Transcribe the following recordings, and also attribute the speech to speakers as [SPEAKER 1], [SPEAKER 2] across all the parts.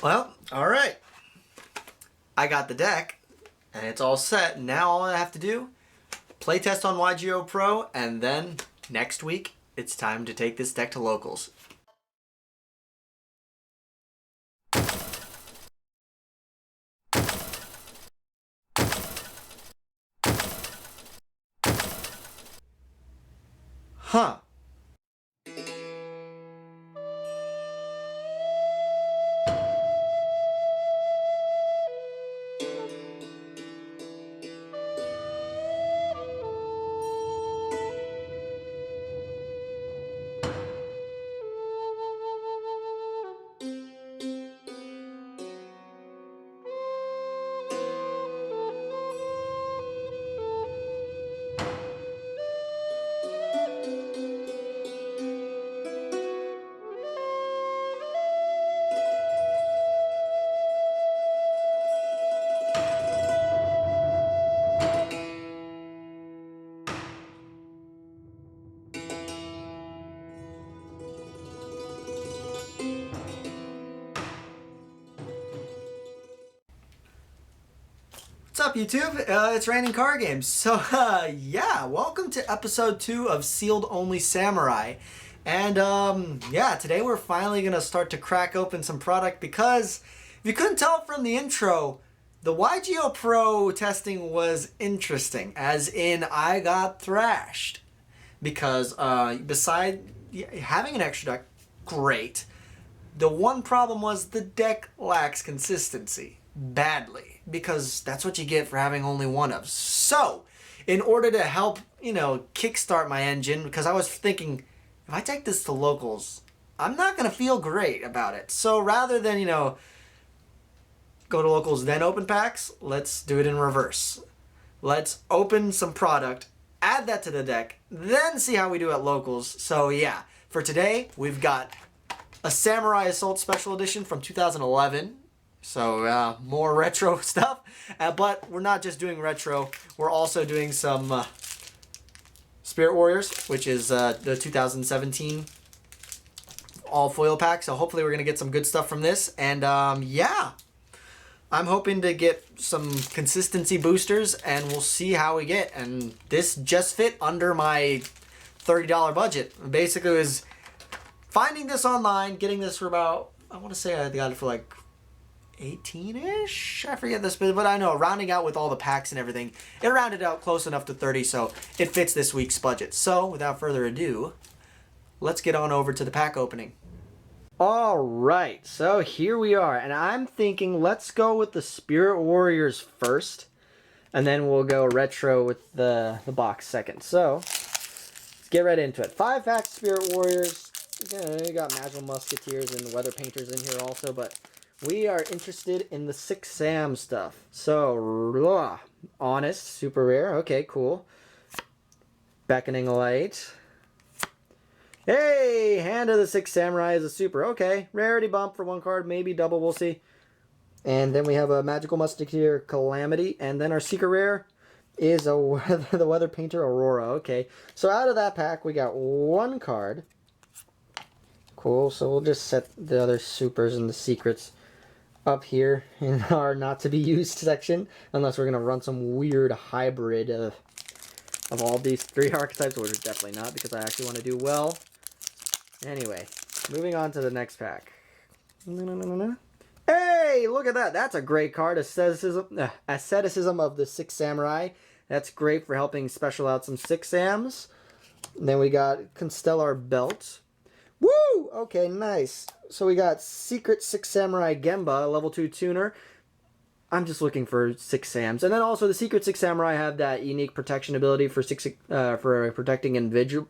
[SPEAKER 1] Well, all right. I got the deck, and it's all set. Now all I have to do, playtest on YGO Pro, and then next week, it's time to take this deck to locals. Huh. What's up, YouTube? It's Raining Card Games. So, yeah, welcome to episode 2 of Sealed Only Samurai. And, yeah, today we're finally going to start to crack open some product because, if you couldn't tell from the intro, the YGO Pro testing was interesting, as in I got thrashed. Because, beside having an extra deck, great. The one problem was the deck lacks consistency badly, because that's what you get for having only one of. So, in order to help, kickstart my engine, because I was thinking, if I take this to locals, I'm not going to feel great about it. So rather than, go to locals then open packs, let's do it in reverse. Let's open some product, add that to the deck, then see how we do at locals. So yeah, for today, we've got a Samurai Assault Special Edition from 2011. So more retro stuff. But we're not just doing retro. We're also doing some Spirit Warriors, which is the 2017 all foil pack. So hopefully we're going to get some good stuff from this. And yeah, I'm hoping to get some consistency boosters, and we'll see how we get. And this just fit under my $30 budget. Basically, it was finding this online, getting this for about, I want to say I got it for like 18-ish? I forget this, but I know, rounding out with all the packs and everything, it rounded out close enough to 30, so it fits this week's budget. So, without further ado, let's get on over to the pack opening. Alright, so here we are, and I'm thinking let's go with the Spirit Warriors first, and then we'll go retro with the box second. So, let's get right into it. 5 packs Spirit Warriors. You got Magical Musketeers and Weather Painters in here also, but we are interested in the 6 Sam stuff. So, Honest, super rare. Okay, cool. Beckoning Light. Hey, Hand of the 6 Samurai is a super. Okay, rarity bump for 1 card, maybe double, we'll see. And then we have a Magical Musketeer Calamity, and then our secret rare is the Weather Painter Aurora. Okay, so out of that pack, we got 1 card. Cool, so we'll just set the other supers and the secrets up here in our not to be used section, unless we're going to run some weird hybrid of all these 3 archetypes, which is definitely not, because I actually want to do well. Anyway, moving on to the next pack. Hey, look at that. That's a great card. Asceticism of the 6 Samurai. That's great for helping special out some 6 Sams. And then we got Constellar Belt. Woo! Okay, nice. So we got Secret 6 Samurai Gemba, level 2 tuner. I'm just looking for 6 Sams. And then also the Secret 6 Samurai have that unique protection ability for protecting individual.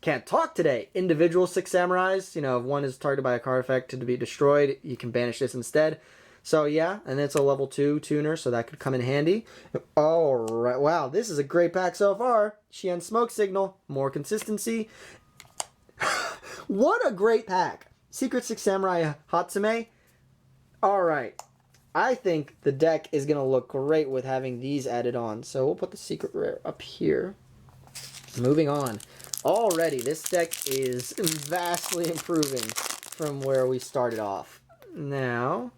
[SPEAKER 1] Can't talk today. Individual 6 Samurais. If one is targeted by a card effect to be destroyed, you can banish this instead. So yeah, and it's a level 2 tuner, so that could come in handy. Alright, wow, this is a great pack so far. Xian Smoke Signal, more consistency. What a great pack. Secret 6 Samurai Hatsume. Alright. I think the deck is going to look great with having these added on. So we'll put the secret rare up here. Moving on. Already, this deck is vastly improving from where we started off. Now,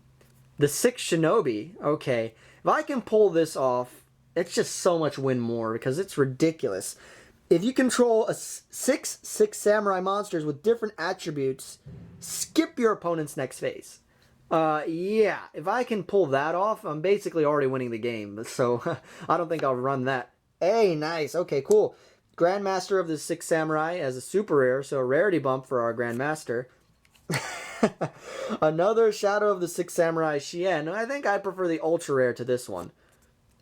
[SPEAKER 1] the 6 Shinobi. Okay, if I can pull this off, it's just so much win more because it's ridiculous. If you control a six samurai monsters with different attributes, skip your opponent's next phase. Yeah, if I can pull that off, I'm basically already winning the game. So I don't think I'll run that. Hey, nice. Okay, cool. Grandmaster of the 6 Samurai as a super rare, so a rarity bump for our Grandmaster. Another Shadow of the 6 Samurai Shien. I think I prefer the ultra rare to this one.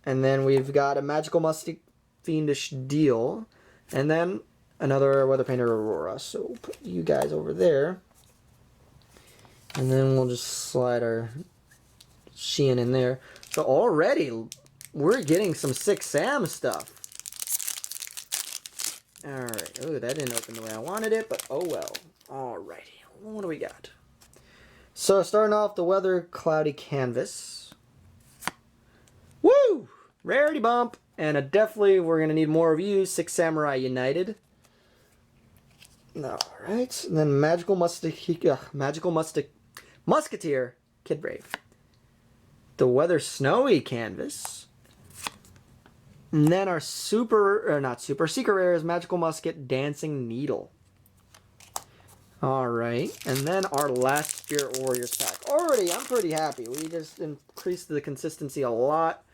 [SPEAKER 1] And then we've got a Magical Musty Fiendish Deal. And then another Weather Painter Aurora. So we'll put you guys over there. And then we'll just slide our Shien in there. So already we're getting some 6 Sam stuff. Alright. Oh, that didn't open the way I wanted it, but oh well. Alrighty. What do we got? So starting off the Weather Cloudy Canvas. Woo! Rarity bump! And definitely we're going to need more of you. 6 Samurai United. Alright. And then Magical Musketeer Kid Brave. The Weather Snowy Canvas. And then our secret rare is Magical Musket Dancing Needle. Alright, and then our last Spirit Warriors pack. Already, I'm pretty happy. We just increased the consistency a lot.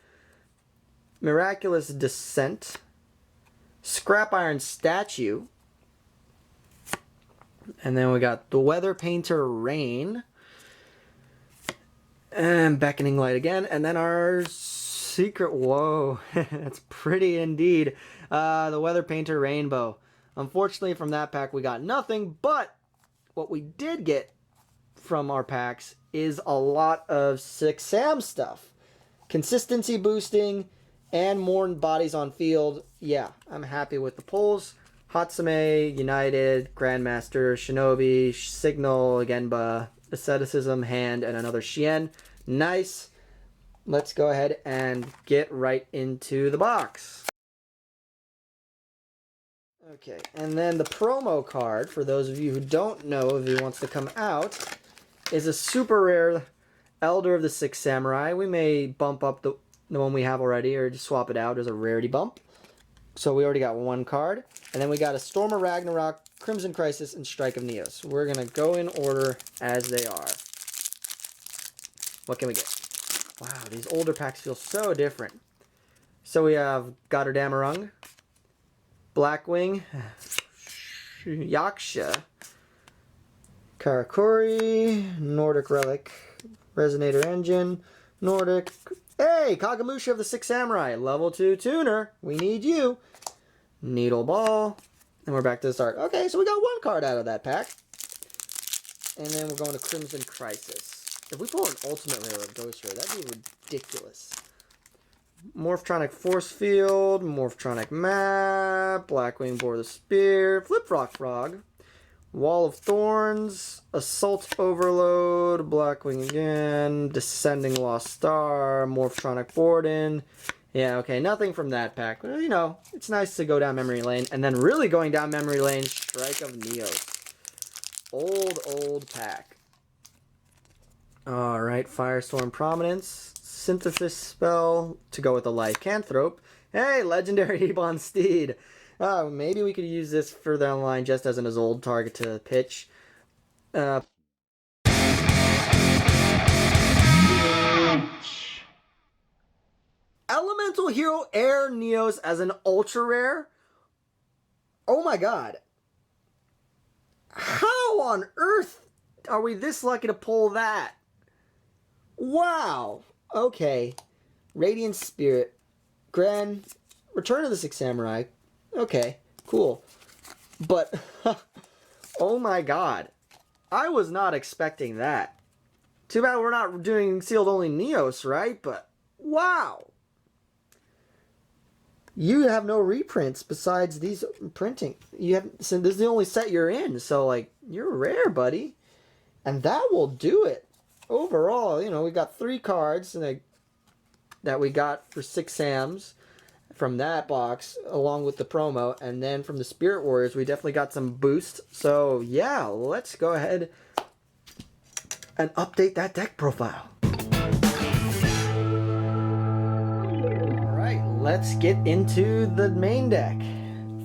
[SPEAKER 1] Miraculous Descent. Scrap Iron Statue. And then we got the Weather Painter Rain. And Beckoning Light again. And then our secret... Whoa, that's pretty indeed. The Weather Painter Rainbow. Unfortunately, from that pack, we got nothing, but what we did get from our packs is a lot of 6 Sam stuff. Consistency boosting and more bodies on field. Yeah, I'm happy with the pulls. Hatsume, United, Grandmaster, Shinobi, Signal, Genba, Asceticism, Hand, and another Shien. Nice. Let's go ahead and get right into the box. Okay, and then the promo card, for those of you who don't know if he wants to come out, is a super rare Elder of the 6 Samurai. We may bump up the one we have already or just swap it out as a rarity bump. So we already got one card. And then we got a Storm of Ragnarok, Crimson Crisis, and Strike of Neos. We're going to go in order as they are. What can we get? Wow, these older packs feel so different. So we have Götterdämmerung, Blackwing, Yaksha, Karakuri, Nordic Relic, Resonator Engine, Nordic... Hey! Kagamusha of the 6 Samurai, level 2 tuner. We need you. Needle Ball. And we're back to the start. Okay, so we got one card out of that pack. And then we're going to Crimson Crisis. If we pull an ultimate rare of Ghost Rare, that'd be ridiculous. Morphtronic Force Field, Morphtronic Map, Blackwing Bore the Spear, Flip-Rock Frog, Wall of Thorns, Assault Overload, Blackwing again, Descending Lost Star, Morphtronic Borden. Yeah, okay, nothing from that pack. But, you know, it's nice to go down memory lane. And then really going down memory lane, Strike of Neos. Old pack. Alright, Firestorm Prominence. Synthesis Spell to go with the Lycanthrope. Hey, Legendary Ebon Steed. Maybe we could use this further down the line just as an Azold target to pitch. Elemental Hero Air Neos as an ultra rare? Oh my god. How on earth are we this lucky to pull that? Wow. Okay. Radiant Spirit. Return of the 6 Samurai. Okay, cool. But, oh my god. I was not expecting that. Too bad we're not doing sealed only Neos, right? But, wow. You have no reprints besides these printing. So this is the only set you're in, so, like, you're rare, buddy. And that will do it. Overall, you know, we got 3 cards that we got for 6 Sams from that box, along with the promo. And then from the Spirit Warriors, we definitely got some boost. So, yeah, let's go ahead and update that deck profile. Alright, let's get into the main deck.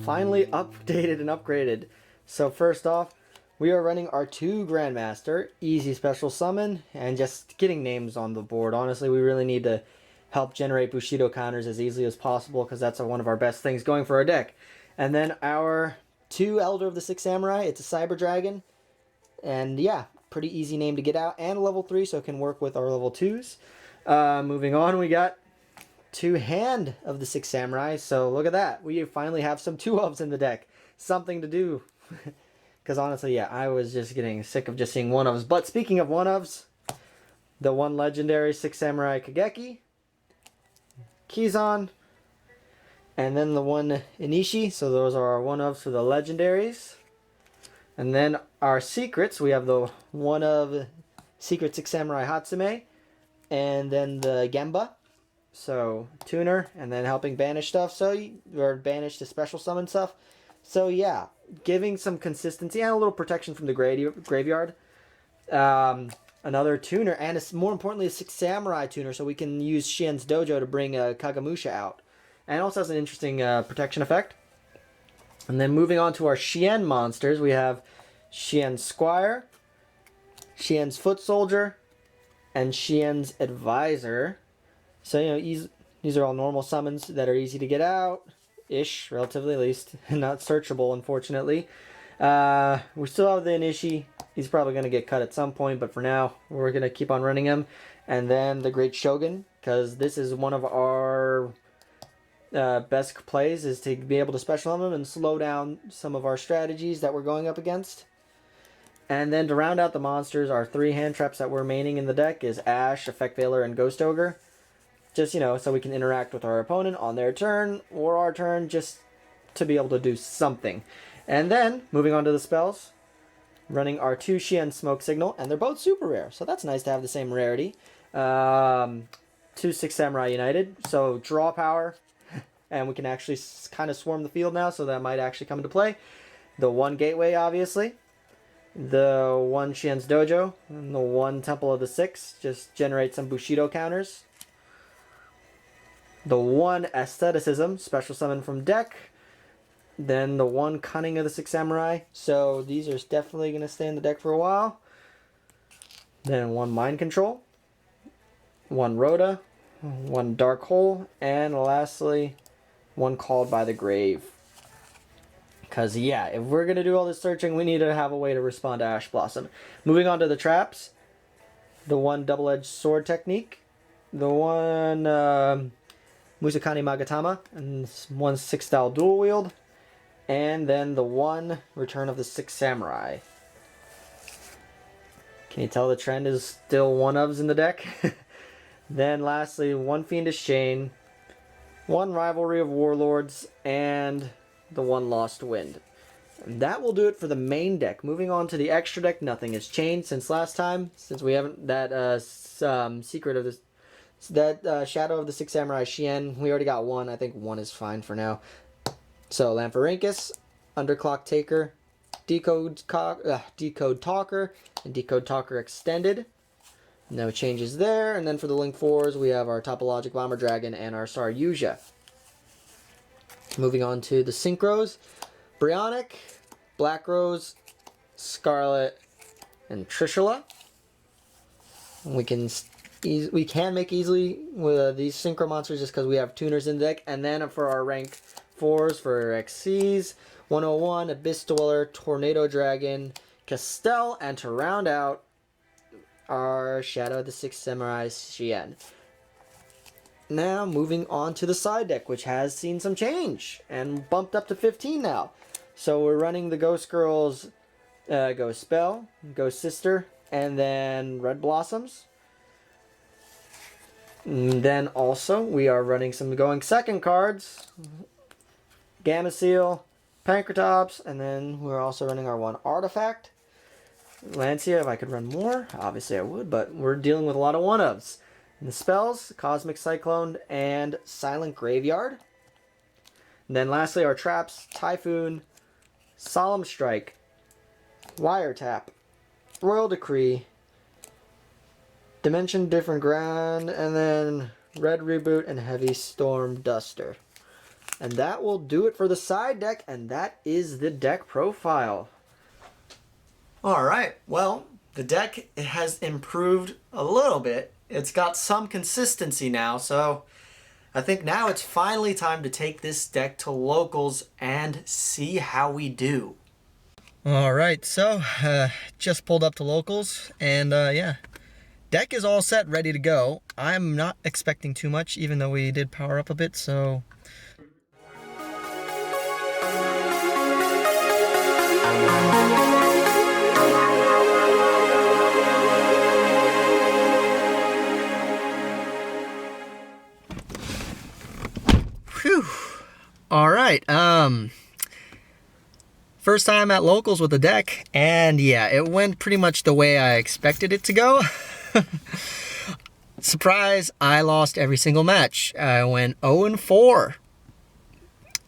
[SPEAKER 1] Finally updated and upgraded. So first off, we are running our 2 Grandmaster, easy special summon, and just getting names on the board. Honestly, we really need to help generate Bushido counters as easily as possible because that's one of our best things going for our deck. And then our 2 Elder of the Six Samurai, it's a Cyber Dragon. And yeah, pretty easy name to get out, and level 3, so it can work with our level 2s. Moving on, we got 2 Hand of the Six Samurai, so look at that. We finally have some 2-ofs in the deck. Something to do. Because honestly, yeah, I was just getting sick of just seeing 1-ofs. But speaking of 1-ofs, the 1 legendary Six Samurai Kageki, Kizan, and then the 1 Inishi. So those are our 1-ofs for the legendaries. And then our secrets, we have the 1 of Secret Six Samurai Hatsume, and then the Gemba. So tuner, and then helping banish stuff. Or banish the special summon stuff. So yeah, giving some consistency and a little protection from the graveyard. Another tuner, and more importantly, a Six Samurai tuner, so we can use Shien's Dojo to bring Kagamusha out. And it also has an interesting protection effect. And then moving on to our Shien monsters, we have Shien's Squire, Shien's Foot Soldier, and Shien's Advisor. So, you know, these are all normal summons that are easy to get out-ish, relatively at least. Not searchable, unfortunately. We still have the Inishi. He's probably going to get cut at some point, but for now, we're going to keep on running him. And then the Great Shogun, because this is one of our best plays, is to be able to special summon him and slow down some of our strategies that we're going up against. And then to round out the monsters, our 3 hand traps that we're maining in the deck is Ash, Effect Veiler, and Ghost Ogre. Just, you know, so we can interact with our opponent on their turn or our turn, just to be able to do something. And then, moving on to the spells, running our 2 Shien Smoke Signal, and they're both super rare, so that's nice to have the same rarity. 2 Six Samurai United, so draw power, and we can actually kind of swarm the field now, so that might actually come into play. The 1 Gateway, obviously. The 1 Shien's Dojo, and the 1 Temple of the Six, just generate some Bushido counters. The 1 Aestheticism, special summon from deck. Then the 1 Cunning of the Six Samurai. So these are definitely going to stay in the deck for a while. Then 1 Mind Control. 1 Rhoda. 1 Dark Hole. And lastly, 1 Called by the Grave. Because, yeah, if we're going to do all this searching, we need to have a way to respond to Ash Blossom. Moving on to the traps. The 1 Double-Edged Sword Technique. The 1 Musakani Magatama. And 1 Six-Style Dual Wield. And then the 1 Return of the Six Samurai. Can you tell the trend is still 1-ofs in the deck? Then lastly, 1 Fiendish Chain. 1 Rivalry of Warlords. And the 1 Lost Wind. And that will do it for the main deck. Moving on to the extra deck, nothing has changed since last time. Since we haven't that secret of this, that Shadow of the Six Samurai Shien. We already got 1. I think 1 is fine for now. So Lampharinkus, Underclock Taker, Decode Talker, and Decode Talker Extended. No changes there. And then for the Link 4s, we have our Topologic Bomber Dragon and our Saryuja. Moving on to the Synchros, Brionic, Black Rose, Scarlet, and Trishula. We can make easily with these Synchro monsters just because we have tuners in the deck. And then for our rank 4s for XCs, 101, Abyss Dweller, Tornado Dragon, Castell, and to round out our Shadow of the Six Samurai Shien. Now, moving on to the side deck, which has seen some change and bumped up to 15 now. So we're running the Ghost Girls, Ghost Spell, Ghost Sister, and then Red Blossoms. And then also, we are running some going second cards, Gamma Seal, Pancratops, and then we're also running our 1 Artifact. Lancia, if I could run more, obviously I would, but we're dealing with a lot of 1-ofs. And the spells, Cosmic Cyclone and Silent Graveyard. And then lastly, our traps, Typhoon, Solemn Strike, Wiretap, Royal Decree, Dimension Different Ground, and then Red Reboot and Heavy Storm Duster. And that will do it for the side deck, and that is the deck profile. Alright, well, the deck has improved a little bit. It's got some consistency now, so I think now it's finally time to take this deck to locals and see how we do. Alright, so just pulled up to locals, and yeah. Deck is all set, ready to go. I'm not expecting too much, even though we did power up a bit, so... Whew. Alright, first time at locals with the deck, and yeah, it went pretty much the way I expected it to go. Surprise, I lost every single match. I went 0-4.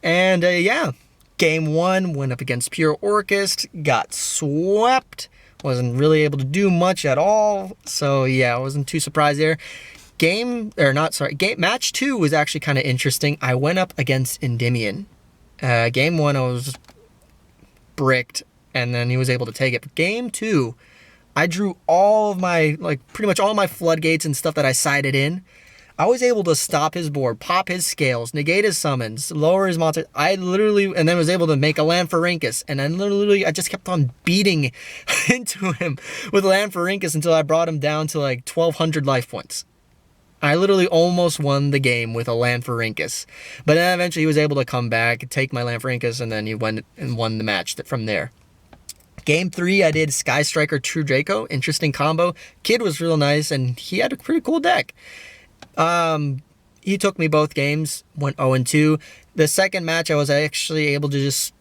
[SPEAKER 1] And yeah, game 1 went up against Pure Orchest, got swept, wasn't really able to do much at all. So yeah, I wasn't too surprised there. Match 2 was actually kind of interesting. I went up against Endymion. Game 1 I was bricked, and then he was able to take it. But game 2, I drew all of my, pretty much all my floodgates and stuff that I sided in. I was able to stop his board, pop his scales, negate his summons, lower his monster. And then was able to make a Lanfarinkus. And then literally, I just kept on beating into him with Lanfarinkus until I brought him down to 1,200 life points. I literally almost won the game with a Lanfarinkus. But then eventually he was able to come back, take my Lanfarinkus, and then he went and won the match from there. Game 3, I did Sky Striker True Draco. Interesting combo. Kid was real nice, and he had a pretty cool deck. He took me both games, went 0-2. The second match, I was actually able to just,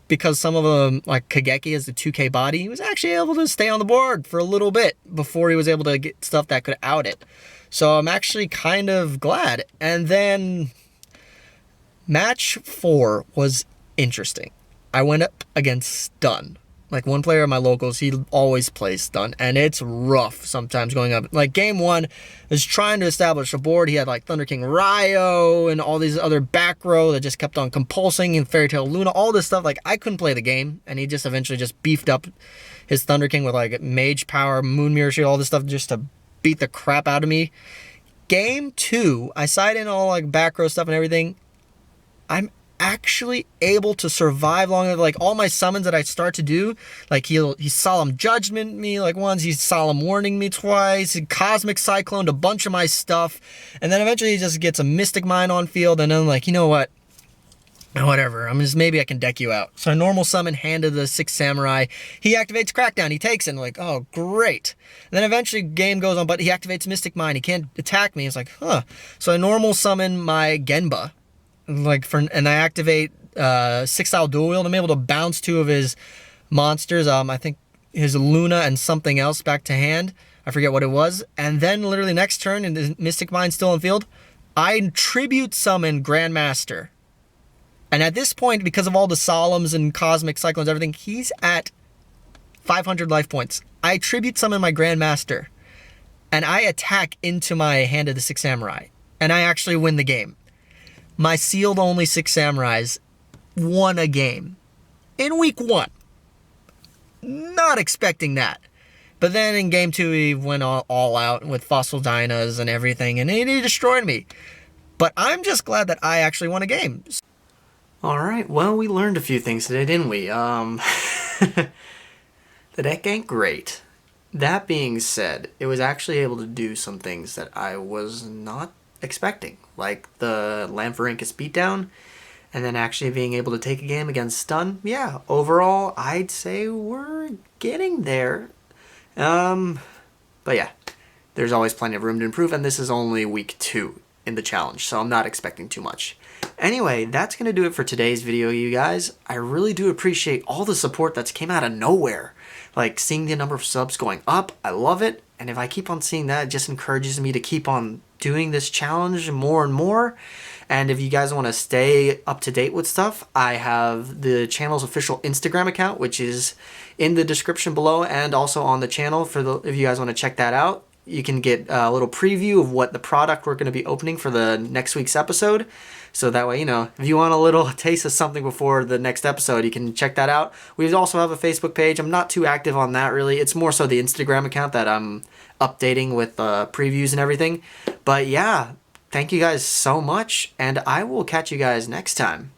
[SPEAKER 1] because some of them, like Kageki is the 2k body, he was actually able to stay on the board for a little bit before he was able to get stuff that could out it. So I'm actually kind of glad. And then match 4 was interesting. I went up against Stun. One player at my locals, he always plays Stun, and it's rough sometimes going up. Game 1 is trying to establish a board. He had Thunder King Ryo and all these other back row that just kept on compulsing, and Fairy Tail Luna, all this stuff. I couldn't play the game, and he just eventually just beefed up his Thunder King with Mage Power, Moon Mirror Shield, all this stuff just to beat the crap out of me. Game 2, I side in all back row stuff and everything. I'm actually able to survive long enough. All my summons that I start to do, he Solemn Judgment me once, he's Solemn Warning me twice, he Cosmic Cycloned a bunch of my stuff, and then eventually he just gets a Mystic Mine on field, and then you know what? Whatever, maybe I can deck you out. So I normal summon Hand of the Six Samurai. He activates Crackdown. He takes it. And oh, great. And then eventually game goes on, but he activates Mystic Mine. He can't attack me. It's huh. So I normal summon my Genba. And I activate 6-style Dual Wield. I'm able to bounce 2 of his monsters. I think his Luna and something else back to hand. I forget what it was. And then literally next turn, and the Mystic Mine still in field, I tribute summon Grandmaster. And at this point, because of all the Solemns and Cosmic Cyclones, everything, he's at 500 life points. I tribute summon my Grandmaster, and I attack into my Hand of the Six Samurai, and I actually win the game. My sealed only Six Samurais won a game in week 1. Not expecting that. But then in game 2, he went all out with Fossil Dynas and everything, and he destroyed me. But I'm just glad that I actually won a game. Alright, well, we learned a few things today, didn't we? The deck ain't great. That being said, it was actually able to do some things that I was not expecting. Like the Lanfarinkus beatdown, and then actually being able to take a game against Stun. Yeah, overall, I'd say we're getting there. But yeah, there's always plenty of room to improve, and this is only week 2 in the challenge, so I'm not expecting too much. Anyway, that's going to do it for today's video, you guys. I really do appreciate all the support that's came out of nowhere. Seeing the number of subs going up, I love it. And if I keep on seeing that, it just encourages me to keep on doing this challenge more and more. And if you guys want to stay up to date with stuff, I have the channel's official Instagram account, which is in the description below and also on the channel if you guys want to check that out. you can get a little preview of what the product we're going to be opening for the next week's episode. So that way, if you want a little taste of something before the next episode, you can check that out. We also have a Facebook page. I'm not too active on that, really. It's more so the Instagram account that I'm updating with previews and everything. But yeah, thank you guys so much, and I will catch you guys next time.